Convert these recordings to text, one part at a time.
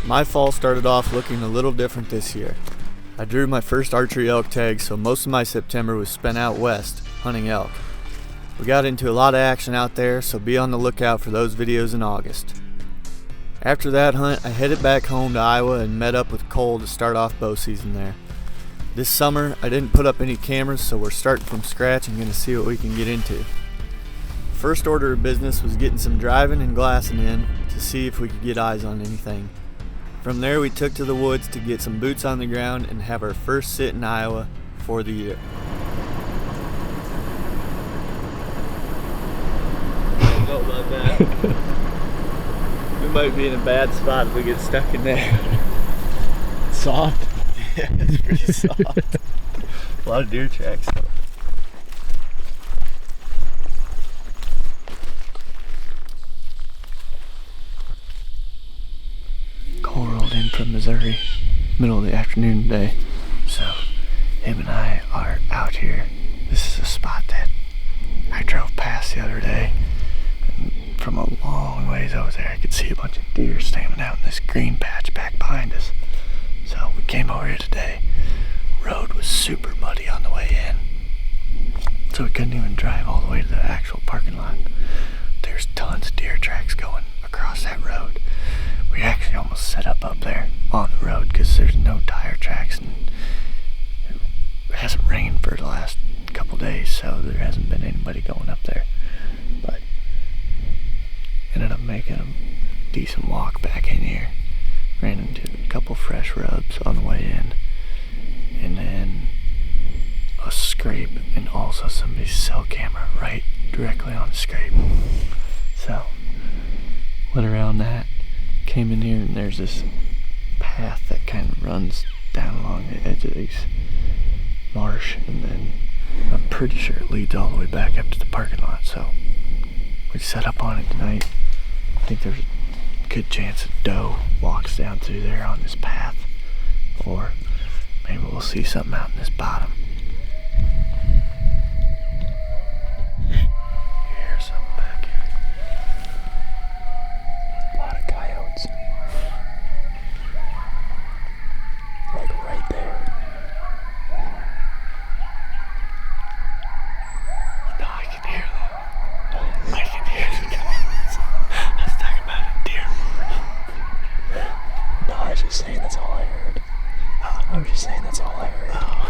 My fall started off looking a little different this year. I drew my first archery elk tag, so most of my September was spent out west, hunting elk. We got into a lot of action out there, so be on the lookout for those videos in August. After that hunt, I headed back home to Iowa and met up with Cole to start off bow season there. This summer, I didn't put up any cameras, so we're starting from scratch and going to see what we can get into. First order of business was getting some driving and glassing in to see if we could get eyes on anything. From there, we took to the woods to get some boots on the ground and have our first sit in Iowa for the year. I don't know about that. We might be in a bad spot if we get stuck in there. Soft? Yeah, it's pretty soft. A lot of deer tracks though. Cole rolled in from Missouri, middle of the afternoon today. So him and I are out here. This is a spot that I drove past the other day. And from a long ways over there, I could see a bunch of deer standing out in this green patch back behind us. So we came over here today. Road was super muddy on the way in, so we couldn't even drive all the way to the actual parking lot. There's tons of deer tracks going across that road. We actually almost set up there on the road because there's no tire tracks, and it hasn't rained for the last couple days, so there hasn't been anybody going up there. But ended up making a decent walk back in here. Ran into a couple fresh rubs on the way in, and then a scrape, and also somebody's cell camera right directly on the scrape. So went around that, came in here, and there's this path that kind of runs down along the edge of these marsh, and then I'm pretty sure it leads all the way back up to the parking lot. So we set up on it tonight. I think there's a good chance a doe walks down through there on this path, or maybe we'll see something out in this bottom. You hear something back here? A lot of coyotes. Like right there. No, I can hear them. I can hear the coyotes. I was talking about a deer. No, I was just saying that's all I heard. I was just saying that's all I heard. Oh.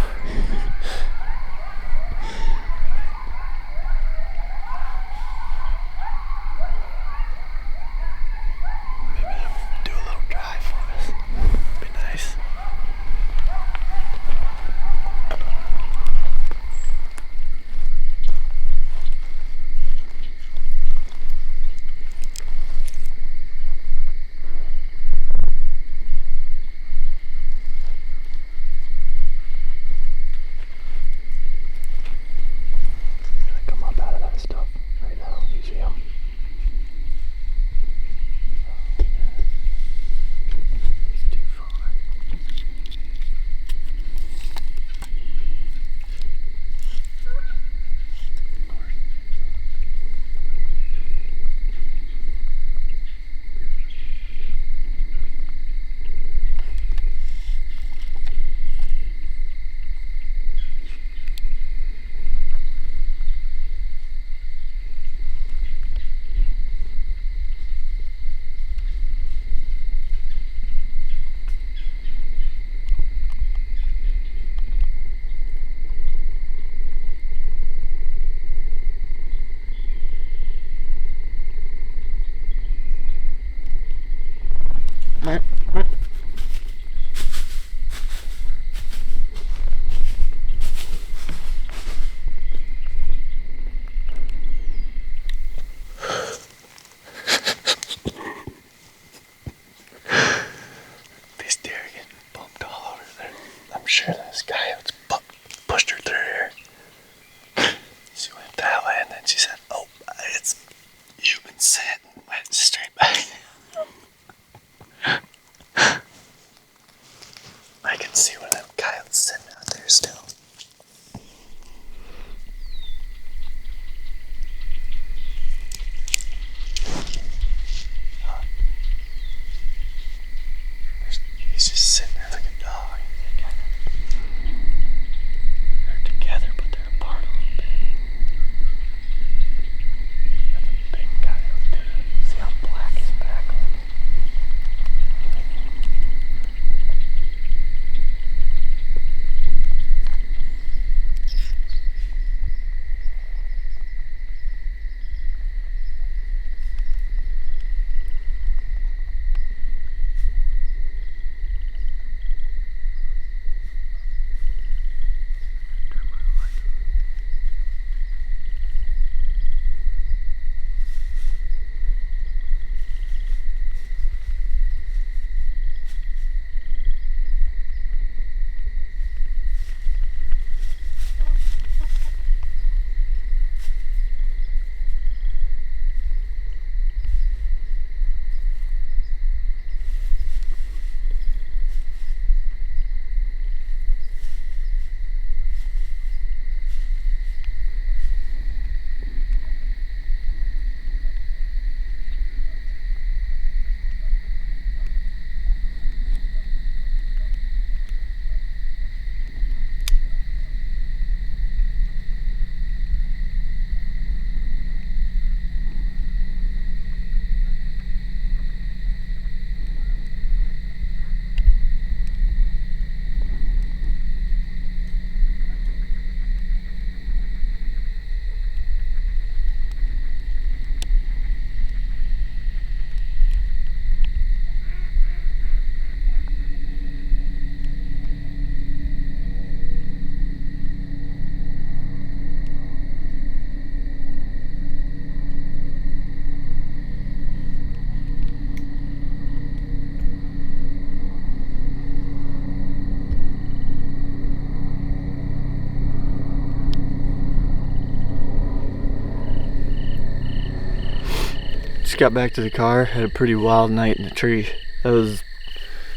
got back to the car, had a pretty wild night in the tree. That was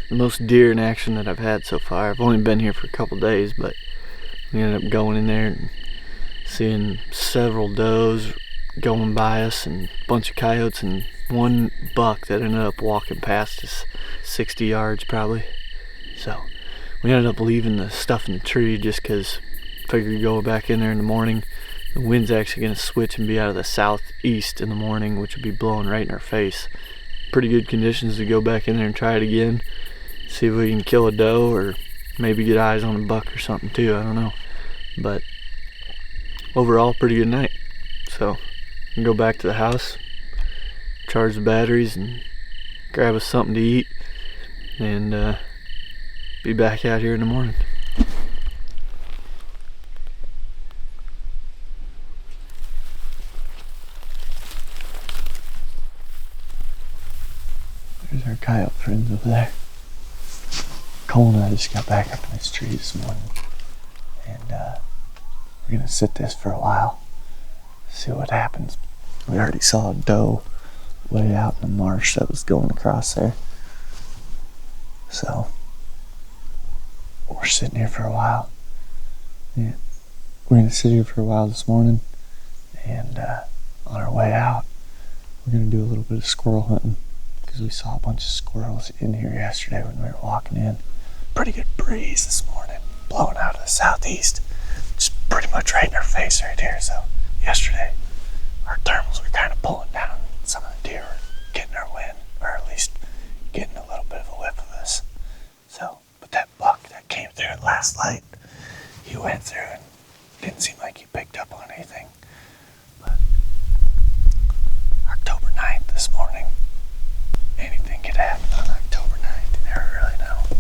the most deer in action that I've had so far. I've only been here for a couple days, but we ended up going in there and seeing several does going by us and a bunch of coyotes and one buck that ended up walking past us 60 yards probably. So we ended up leaving the stuff in the tree just because I figured we'd go back in there in the morning. The wind's actually going to switch and be out of the southeast in the morning, which would be blowing right in our face. Pretty good conditions to go back in there and try it again. See if we can kill a doe or maybe get eyes on a buck or something too, I don't know. But overall, pretty good night. So we can go back to the house, charge the batteries and grab us something to eat and be back out here in the morning. There's our coyote friends over there. Cole and I just got back up in this tree this morning, and we're gonna sit this for a while, see what happens. We already saw a doe way out in the marsh that was going across there, so we're sitting here for a while. Yeah, we're gonna sit here for a while this morning, and on our way out, we're gonna do a little bit of squirrel hunting. Because we saw a bunch of squirrels in here yesterday when we were walking in. Pretty good breeze this morning, blowing out of the southeast. Just pretty much right in our face right here. So yesterday, our thermals were kind of pulling down. Some of the deer were getting our wind, or at least getting a little bit of a whiff of us. So, but that buck that came through at last light, he went through and didn't seem like he picked up on anything. But October 9th this morning, anything could happen on October 9th, you never really know.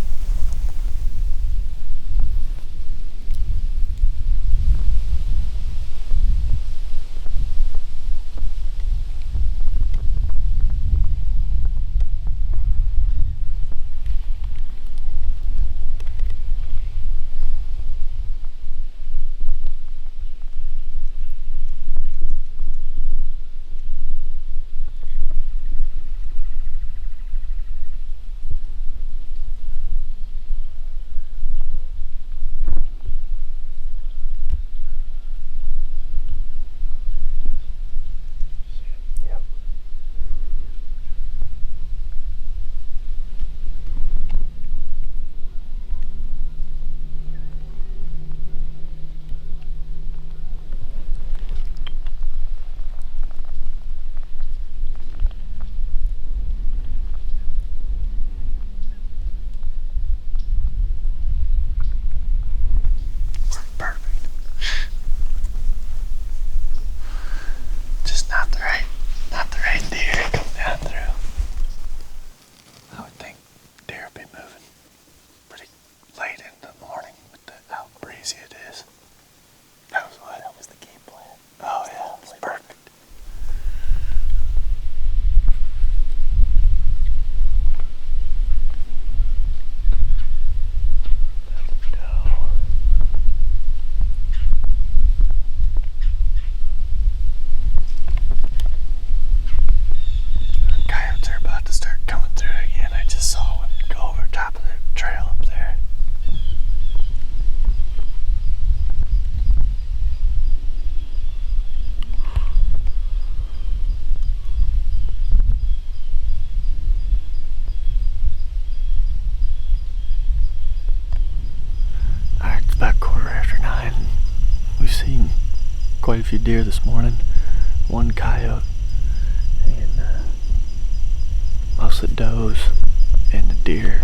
Quite a few deer this morning, one coyote, and most of the does and the deer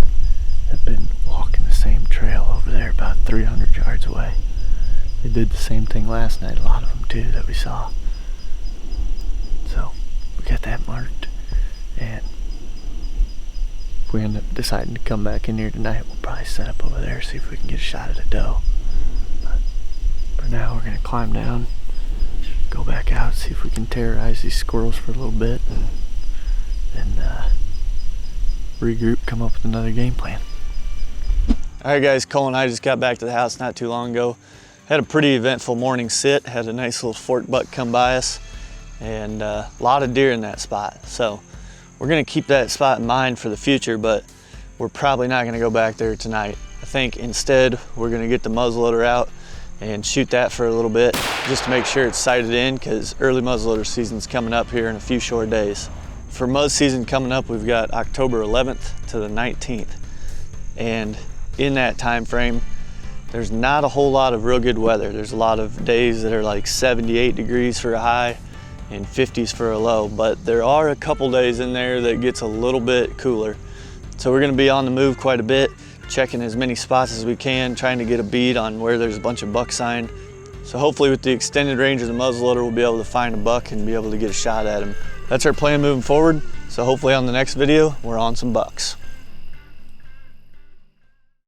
have been walking the same trail over there about 300 yards away. They did the same thing last night, a lot of them too, that we saw. So we got that marked, and if we end up deciding to come back in here tonight, we'll probably set up over there, see if we can get a shot at a doe. But for now, we're gonna climb down, go back out, see if we can terrorize these squirrels for a little bit, and then regroup, come up with another game plan. All right guys, Cole and I just got back to the house not too long ago. Had a pretty eventful morning sit, had a nice little fork buck come by us, and a lot of deer in that spot. So we're gonna keep that spot in mind for the future, but we're probably not gonna go back there tonight. I think instead we're gonna get the muzzleloader out and shoot that for a little bit just to make sure it's sighted in, because early muzzleloader season's coming up here in a few short days. For muzz season coming up, we've got October 11th to the 19th. And in that time frame, there's not a whole lot of real good weather. There's a lot of days that are like 78 degrees for a high and 50s for a low, but there are a couple days in there that gets a little bit cooler. So we're gonna be on the move quite a bit, checking as many spots as we can, trying to get a bead on where there's a bunch of buck sign. So hopefully with the extended range of the muzzleloader, we'll be able to find a buck and be able to get a shot at him. That's our plan moving forward. So hopefully on the next video, we're on some bucks.